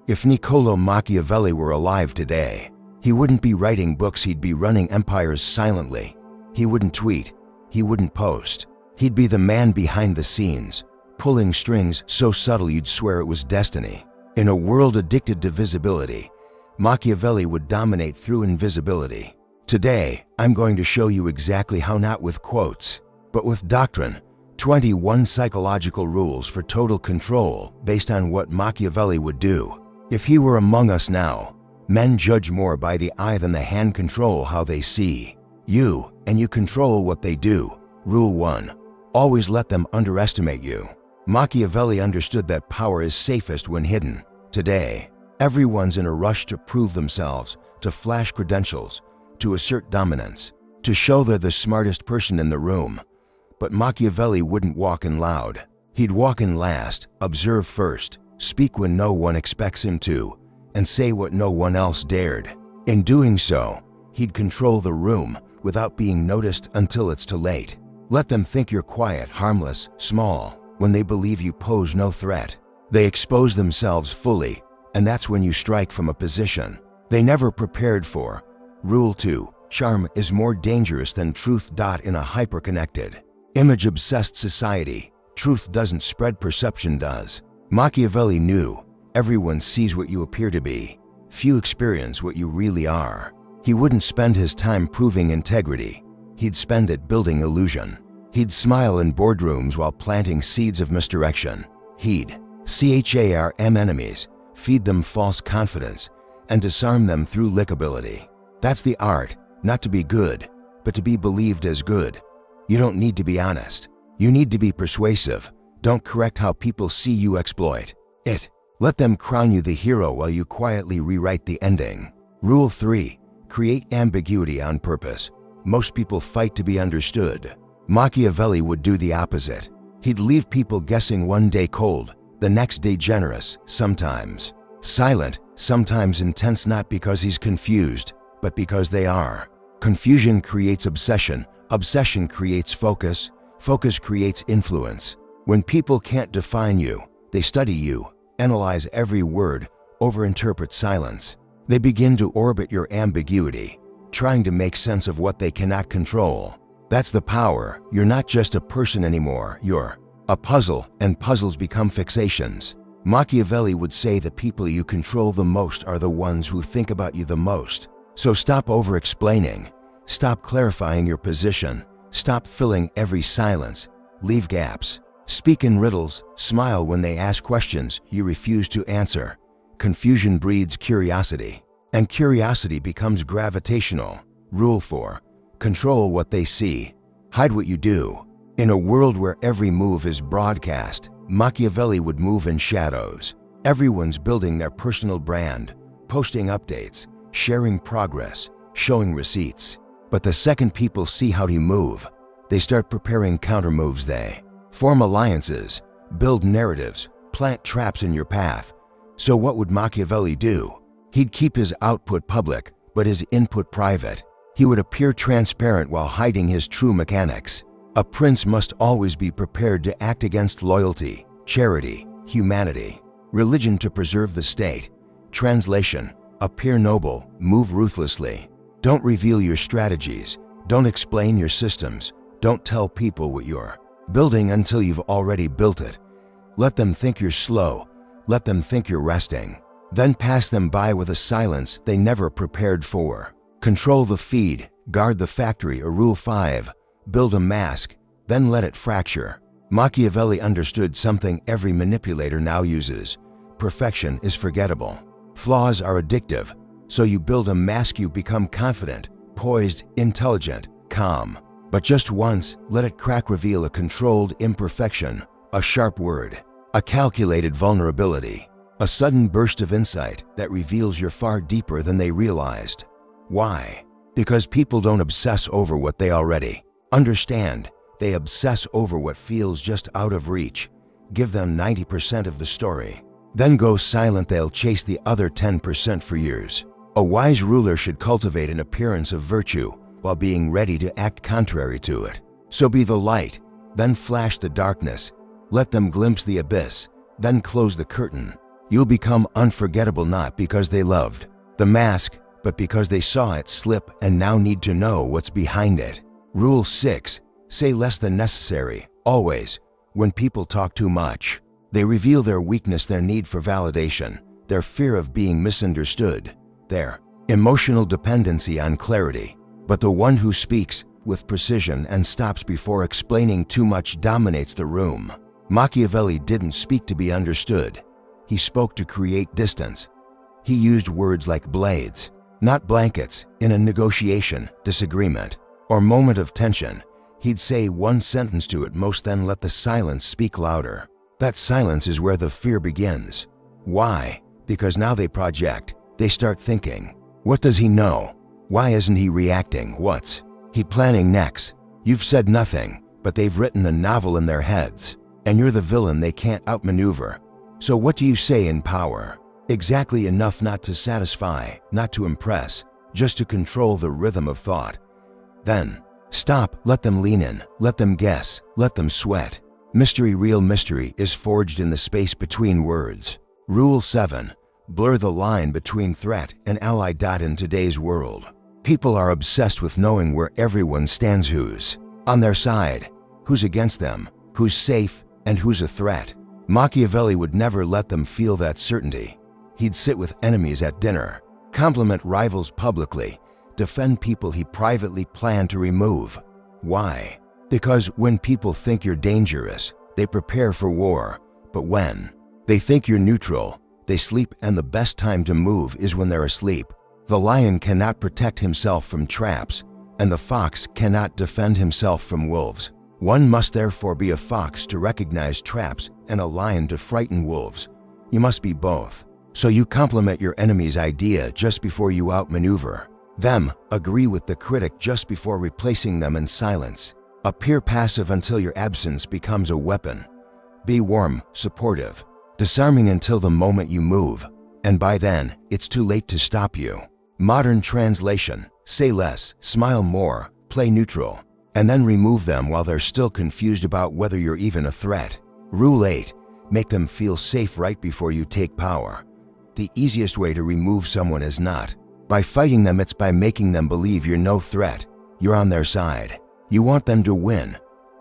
If Niccolò Machiavelli were alive today, he wouldn't be writing books, he'd be running empires silently. He wouldn't tweet, he wouldn't post. He'd be the man behind the scenes, pulling strings so subtle you'd swear it was destiny. In a world addicted to visibility, Machiavelli would dominate through invisibility. Today, I'm going to show you exactly how, not with quotes, but with doctrine, 21 psychological rules for total control based on what Machiavelli would do. If he were among us now, men judge more by the eye than the hand, control how they see you, and you control what they do. Rule 1. Always let them underestimate you. Machiavelli understood that power is safest when hidden. Today, everyone's in a rush to prove themselves, to flash credentials, to assert dominance, to show they're the smartest person in the room. But Machiavelli wouldn't walk in loud. He'd walk in last, observe first, speak when no one expects him to, and say what no one else dared. In doing so, he'd control the room without being noticed until it's too late. Let them think you're quiet, harmless, small, when they believe you pose no threat. They expose themselves fully, and that's when you strike from a position they never prepared for. Rule 2. Charm is more dangerous than truth. In a hyper-connected, image-obsessed society, truth doesn't spread, perception does. Machiavelli knew everyone sees what you appear to be. Few experience what you really are. He wouldn't spend his time proving integrity. He'd spend it building illusion. He'd smile in boardrooms while planting seeds of misdirection. He'd charm enemies, feed them false confidence, and disarm them through likability. That's the art, not to be good, but to be believed as good. You don't need to be honest. You need to be persuasive. Don't correct how people see you, exploit it. Let them crown you the hero while you quietly rewrite the ending. Rule 3. Create ambiguity on purpose. Most people fight to be understood. Machiavelli would do the opposite. He'd leave people guessing, one day cold, the next day generous, sometimes silent, sometimes intense, not because he's confused, but because they are. Confusion creates obsession. Obsession creates focus. Focus creates influence. When people can't define you, they study you, analyze every word, overinterpret silence. They begin to orbit your ambiguity, trying to make sense of what they cannot control. That's the power. You're not just a person anymore, you're a puzzle, and puzzles become fixations. Machiavelli would say the people you control the most are the ones who think about you the most. So stop over-explaining. Stop clarifying your position. Stop filling every silence. Leave gaps. Speak in riddles. Smile when they ask questions you refuse to answer. Confusion breeds curiosity, and curiosity becomes gravitational. Rule 4. Control what they see. Hide what you do. In a world where every move is broadcast, Machiavelli would move in shadows. Everyone's building their personal brand, posting updates, sharing progress, showing receipts. But the second people see how you move, they start preparing countermoves. They form alliances, build narratives, plant traps in your path. So what would Machiavelli do? He'd keep his output public, but his input private. He would appear transparent while hiding his true mechanics. A prince must always be prepared to act against loyalty, charity, humanity, religion to preserve the state. Translation: appear noble, move ruthlessly. Don't reveal your strategies. Don't explain your systems. Don't tell people what you're building until you've already built it. Let them think you're slow. Let them think you're resting. Then pass them by with a silence they never prepared for. Control the feed, guard the factory. Or Rule 5. Build a mask, then let it fracture. Machiavelli understood something every manipulator now uses. Perfection is forgettable. Flaws are addictive. So you build a mask, you become confident, poised, intelligent, calm. But just once, let it crack, reveal a controlled imperfection, a sharp word, a calculated vulnerability, a sudden burst of insight that reveals you're far deeper than they realized. Why? Because people don't obsess over what they already understand. They obsess over what feels just out of reach. Give them 90% of the story. Then go silent. They'll chase the other 10% for years. A wise ruler should cultivate an appearance of virtue while being ready to act contrary to it. So be the light, then flash the darkness. Let them glimpse the abyss, then close the curtain. You'll become unforgettable not because they loved the mask, but because they saw it slip and now need to know what's behind it. Rule 6. Say less than necessary, always. When people talk too much, they reveal their weakness, their need for validation, their fear of being misunderstood, their emotional dependency on clarity. But the one who speaks with precision and stops before explaining too much dominates the room. Machiavelli didn't speak to be understood. He spoke to create distance. He used words like blades, not blankets, in a negotiation, disagreement, or moment of tension. He'd say one sentence to at most, then let the silence speak louder. That silence is where the fear begins. Why? Because now they project. They start thinking, what does he know? Why isn't he reacting? What's he planning next? You've said nothing, but they've written a novel in their heads, and you're the villain they can't outmaneuver. So what do you say in power? Exactly enough not to satisfy, not to impress, just to control the rhythm of thought. Then, stop, let them lean in, let them guess, let them sweat. Mystery, real mystery, is forged in the space between words. Rule 7. Blur the line between threat and ally. In today's world, people are obsessed with knowing where everyone stands, who's on their side, who's against them, who's safe, and who's a threat. Machiavelli would never let them feel that certainty. He'd sit with enemies at dinner, compliment rivals publicly, defend people he privately planned to remove. Why? Because when people think you're dangerous, they prepare for war. But when they think you're neutral, they sleep, and the best time to move is when they're asleep. The lion cannot protect himself from traps, and the fox cannot defend himself from wolves. One must therefore be a fox to recognize traps and a lion to frighten wolves. You must be both. So you compliment your enemy's idea just before you outmaneuver them, agree with the critic just before replacing them in silence. Appear passive until your absence becomes a weapon. Be warm, supportive, disarming until the moment you move, and by then, it's too late to stop you. Modern translation: say less, smile more, play neutral, and then remove them while they're still confused about whether you're even a threat. Rule 8. Make them feel safe right before you take power. The easiest way to remove someone is not by fighting them, it's by making them believe you're no threat, you're on their side. You want them to win.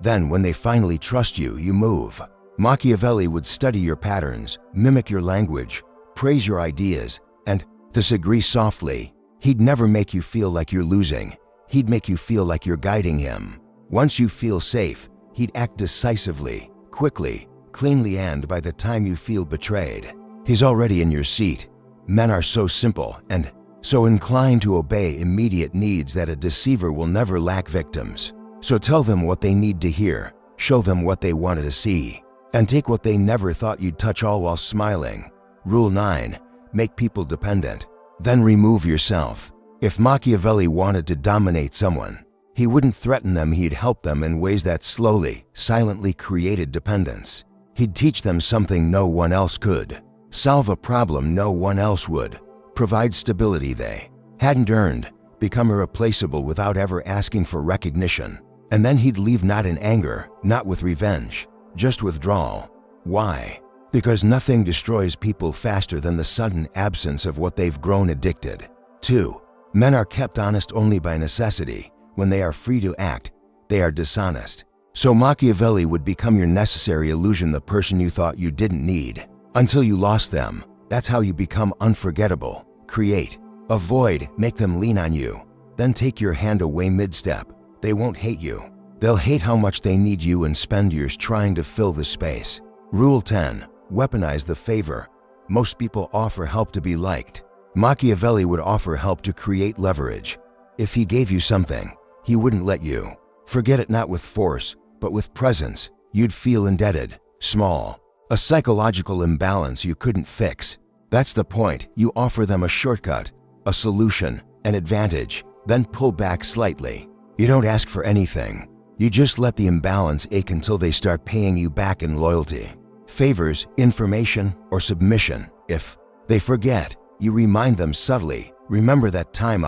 Then when they finally trust you, you move. Machiavelli would study your patterns, mimic your language, praise your ideas, and disagree softly. He'd never make you feel like you're losing. He'd make you feel like you're guiding him. Once you feel safe, he'd act decisively, quickly, cleanly, and by the time you feel betrayed, he's already in your seat. Men are so simple and so inclined to obey immediate needs that a deceiver will never lack victims. So tell them what they need to hear, show them what they wanted to see, and take what they never thought you'd touch, all while smiling. Rule 9. Make people dependent. Then remove yourself. If Machiavelli wanted to dominate someone, he wouldn't threaten them, he'd help them in ways that slowly, silently created dependence. He'd teach them something no one else could, solve a problem no one else would, provide stability they hadn't earned, become irreplaceable without ever asking for recognition. And then he'd leave, not in anger, not with revenge, just withdrawal. Why? Because nothing destroys people faster than the sudden absence of what they've grown addicted to. Men are kept honest only by necessity. When they are free to act, they are dishonest. So Machiavelli would become your necessary illusion, the person you thought you didn't need, until you lost them. That's how you become unforgettable. Create, avoid, make them lean on you, then take your hand away mid-step. They won't hate you. They'll hate how much they need you and spend years trying to fill the space. Rule 10. Weaponize the favor. Most people offer help to be liked. Machiavelli would offer help to create leverage. If he gave you something, he wouldn't let you forget it, not with force, but with presence. You'd feel indebted, small, a psychological imbalance you couldn't fix. That's the point. You offer them a shortcut, a solution, an advantage, then pull back slightly. You don't ask for anything. You just let the imbalance ache until they start paying you back in loyalty, favors, information, or submission. If they forget, you remind them subtly. Remember that time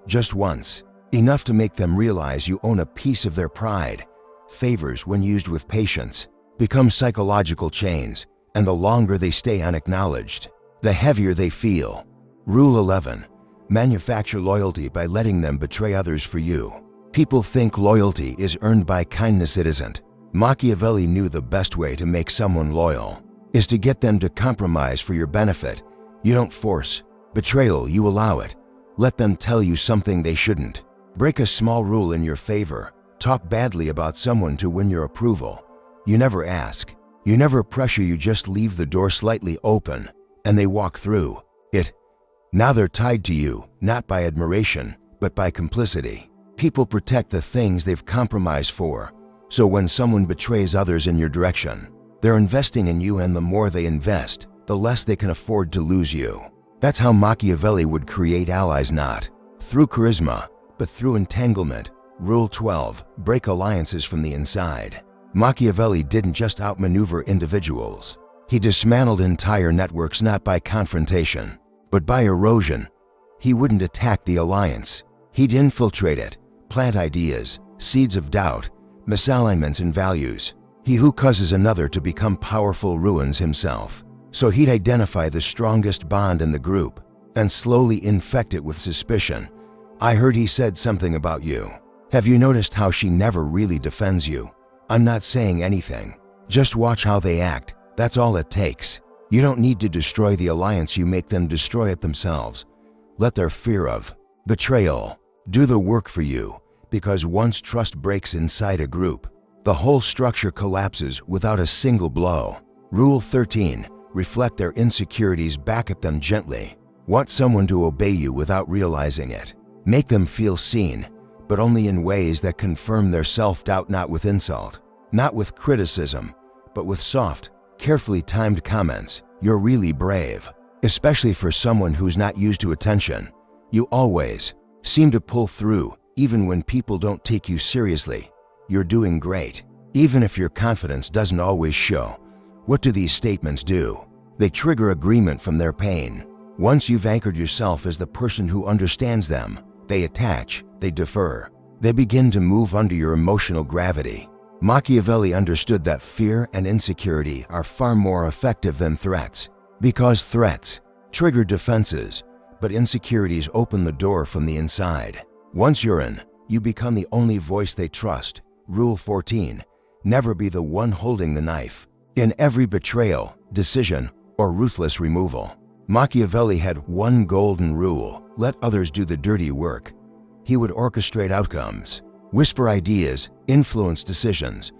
just once. Enough to make them realize you own a piece of their pride. Favors, when used with patience, become psychological chains. and the longer they stay unacknowledged, the heavier they feel. Rule 11. Manufacture loyalty by letting them betray others for you. People think loyalty is earned by kindness. It isn't. Machiavelli knew the best way to make someone loyal is to get them to compromise for your benefit. You don't force betrayal, you allow it. Let them tell you something they shouldn't. Break a small rule in your favor. Talk badly about someone to win your approval. You never ask. You never pressure, you just leave the door slightly open, and they walk through it. Now they're tied to you, not by admiration, but by complicity. People protect the things they've compromised for. So when someone betrays others in your direction, they're investing in you, and the more they invest, the less they can afford to lose you. That's how Machiavelli would create allies, not through charisma, but through entanglement. Rule 12. Break alliances from the inside. Machiavelli didn't just outmaneuver individuals. He dismantled entire networks, not by confrontation, but by erosion. He wouldn't attack the alliance. He'd infiltrate it, plant ideas, seeds of doubt, misalignments in values. He who causes another to become powerful ruins himself. So he'd identify the strongest bond in the group and slowly infect it with suspicion. I heard he said something about you. Have you noticed how she never really defends you? I'm not saying anything. Just watch how they act. That's all it takes. You don't need to destroy the alliance, you make them destroy it themselves. Let their fear of betrayal do the work for you, because once trust breaks inside a group, the whole structure collapses without a single blow. Rule 13. Reflect their insecurities back at them gently. Want someone to obey you without realizing it. Make them feel seen, but only in ways that confirm their self-doubt, not with insult, not with criticism, but with soft, carefully timed comments. You're really brave, especially for someone who's not used to attention. You always seem to pull through, even when people don't take you seriously. You're doing great, even if your confidence doesn't always show. What do these statements do? They trigger agreement from their pain. Once you've anchored yourself as the person who understands them, they attach, they defer. They begin to move under your emotional gravity. Machiavelli understood that fear and insecurity are far more effective than threats, because threats trigger defenses, but insecurities open the door from the inside. Once you're in, you become the only voice they trust. Rule 14. Never be the one holding the knife. In every betrayal, decision, or ruthless removal, Machiavelli had one golden rule: let others do the dirty work. He would orchestrate outcomes, whisper ideas, influence decisions,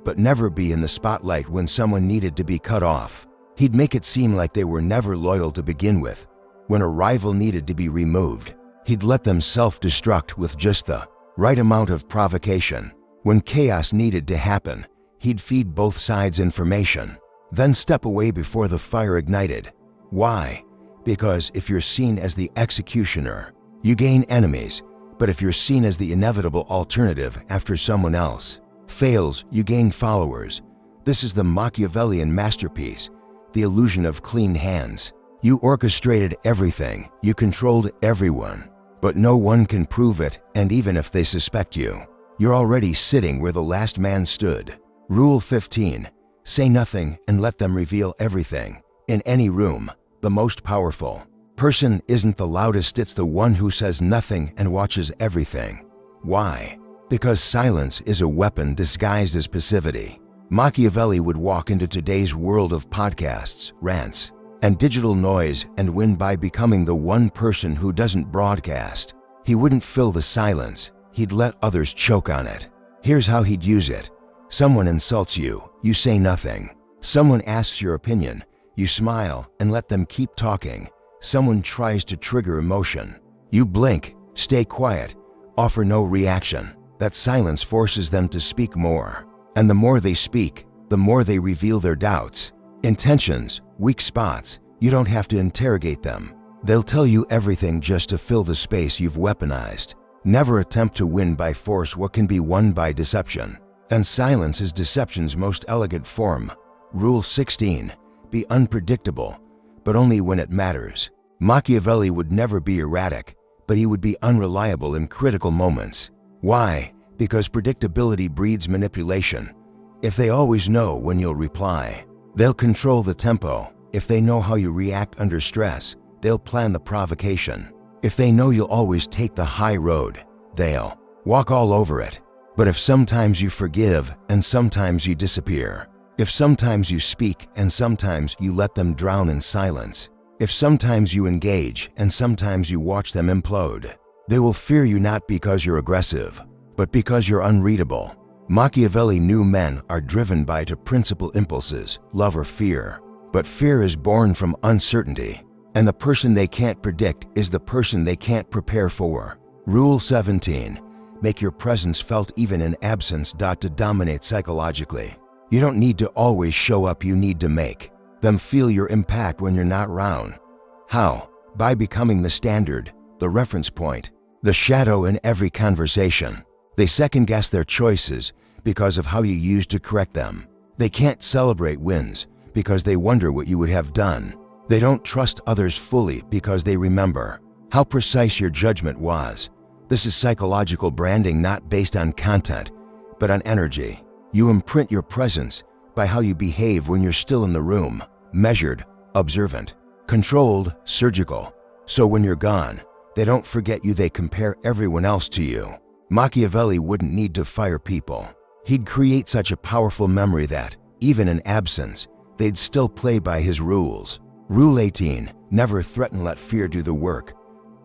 but never be in the spotlight when someone needed to be cut off. He'd make it seem like they were never loyal to begin with. When a rival needed to be removed, he'd let them self-destruct with just the right amount of provocation. When chaos needed to happen, he'd feed both sides information, then step away before the fire ignited. Why? Because if you're seen as the executioner, you gain enemies, but if you're seen as the inevitable alternative after someone else fails, you gain followers. This is the Machiavellian masterpiece, the illusion of clean hands. You orchestrated everything, you controlled everyone, but no one can prove it, and even if they suspect you, you're already sitting where the last man stood. Rule 15. Say nothing and let them reveal everything. In any room, the most powerful person isn't the loudest, it's the one who says nothing and watches everything. Why? Because silence is a weapon disguised as passivity. Machiavelli would walk into today's world of podcasts, rants, and digital noise and win by becoming the one person who doesn't broadcast. He wouldn't fill the silence, he'd let others choke on it. Here's how he'd use it. Someone insults you, you say nothing. Someone asks your opinion, you smile and let them keep talking. Someone tries to trigger emotion, you blink, stay quiet, offer no reaction. That silence forces them to speak more. And the more they speak, the more they reveal their doubts, intentions, weak spots. You don't have to interrogate them. They'll tell you everything just to fill the space you've weaponized. Never attempt to win by force what can be won by deception. And silence is deception's most elegant form. Rule 16. Be unpredictable, but only when it matters. Machiavelli would never be erratic, but he would be unreliable in critical moments. Why? Because predictability breeds manipulation. If they always know when you'll reply, They'll control the tempo. If they know how you react under stress, they'll plan the provocation. If they know you'll always take the high road, they'll walk all over it. But if sometimes you forgive and sometimes you disappear, if sometimes you speak and sometimes you let them drown in silence, if sometimes you engage and sometimes you watch them implode, they will fear you not because you're aggressive, but because you're unreadable. Machiavelli knew men are driven by two principal impulses, love or fear. But fear is born from uncertainty, and the person they can't predict is the person they can't prepare for. Rule 17. Make your presence felt even in absence. To dominate psychologically. You don't need to always show up, you need to make them feel your impact when you're not around. How? By becoming the standard, the reference point, the shadow in every conversation. They second-guess their choices because of how you used to correct them. They can't celebrate wins because they wonder what you would have done. They don't trust others fully because they remember how precise your judgment was. This is psychological branding, not based on content, but on energy. You imprint your presence by how you behave when you're still in the room, measured, observant, controlled, surgical. So when you're gone, they don't forget you, they compare everyone else to you. Machiavelli wouldn't need to fire people. He'd create such a powerful memory that, even in absence, they'd still play by his rules. Rule 18. Never threaten, let fear do the work.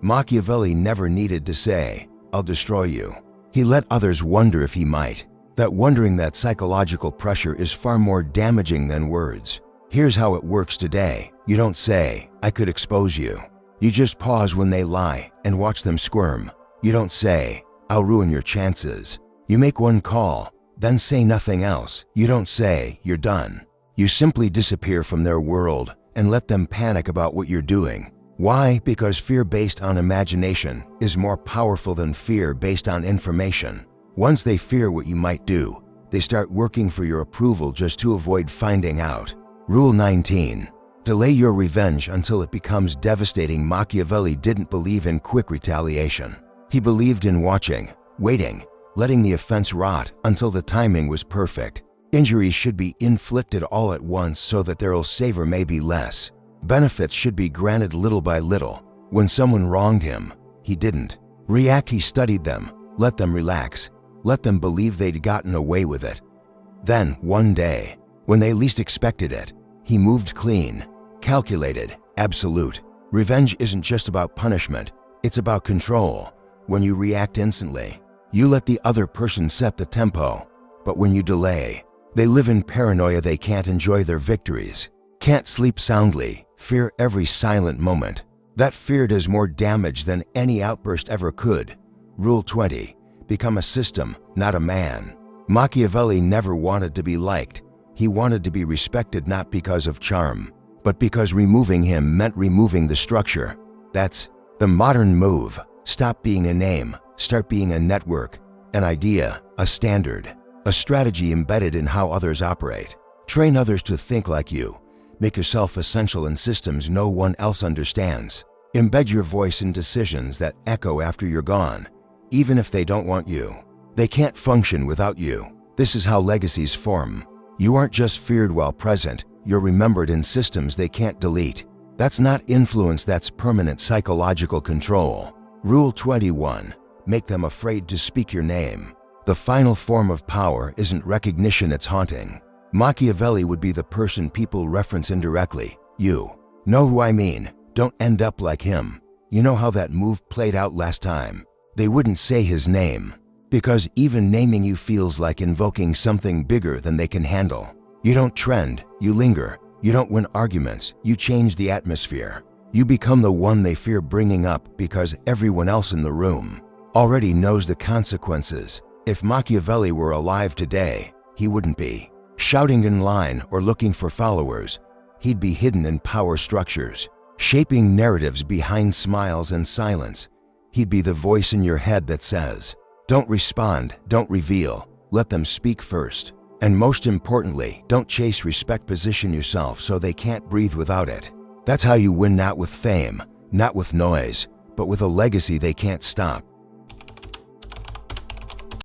Machiavelli never needed to say, "I'll destroy you." He let others wonder if he might. That wondering, that psychological pressure is far more damaging than words. Here's how it works today. You don't say, "I could expose you." You just pause when they lie and watch them squirm. You don't say, "I'll ruin your chances." You make one call, then say nothing else. You don't say, "You're done." You simply disappear from their world and let them panic about what you're doing. Why? Because fear based on imagination is more powerful than fear based on information. Once they fear what you might do, they start working for your approval just to avoid finding out. Rule 19. Delay your revenge until it becomes devastating. Machiavelli didn't believe in quick retaliation. He believed in watching, waiting, letting the offense rot until the timing was perfect. Injuries should be inflicted all at once so that their savor may be less. Benefits should be granted little by little. When someone wronged him, he didn't react, he studied them, let them relax, let them believe they'd gotten away with it. Then, one day, when they least expected it, he moved clean, calculated, absolute. Revenge isn't just about punishment, it's about control. When you react instantly, you let the other person set the tempo. But when you delay, they live in paranoia, they can't enjoy their victories, can't sleep soundly, fear every silent moment. That fear does more damage than any outburst ever could. Rule 20. Become a system, not a man. Machiavelli never wanted to be liked. He wanted to be respected, not because of charm, but because removing him meant removing the structure. That's the modern move. Stop being a name, start being a network, an idea, a standard, a strategy embedded in how others operate. Train others to think like you. Make yourself essential in systems no one else understands. Embed your voice in decisions that echo after you're gone, even if they don't want you. They can't function without you. This is how legacies form. You aren't just feared while present, you're remembered in systems they can't delete. That's not influence, that's permanent psychological control. Rule 21. Make them afraid to speak your name. The final form of power isn't recognition, it's haunting. Machiavelli would be the person people reference indirectly. You know who I mean. Don't end up like him. You know how that move played out last time. They wouldn't say his name, because even naming you feels like invoking something bigger than they can handle. You don't trend, you linger. You don't win arguments, you change the atmosphere. You become the one they fear bringing up because everyone else in the room already knows the consequences. If Machiavelli were alive today, he wouldn't be shouting in line or looking for followers. He'd be hidden in power structures, shaping narratives behind smiles and silence. He'd be the voice in your head that says, "Don't respond, don't reveal, let them speak first." And most importantly, don't chase respect, position yourself so they can't breathe without it. That's how you win, not with fame, not with noise, but with a legacy they can't stop.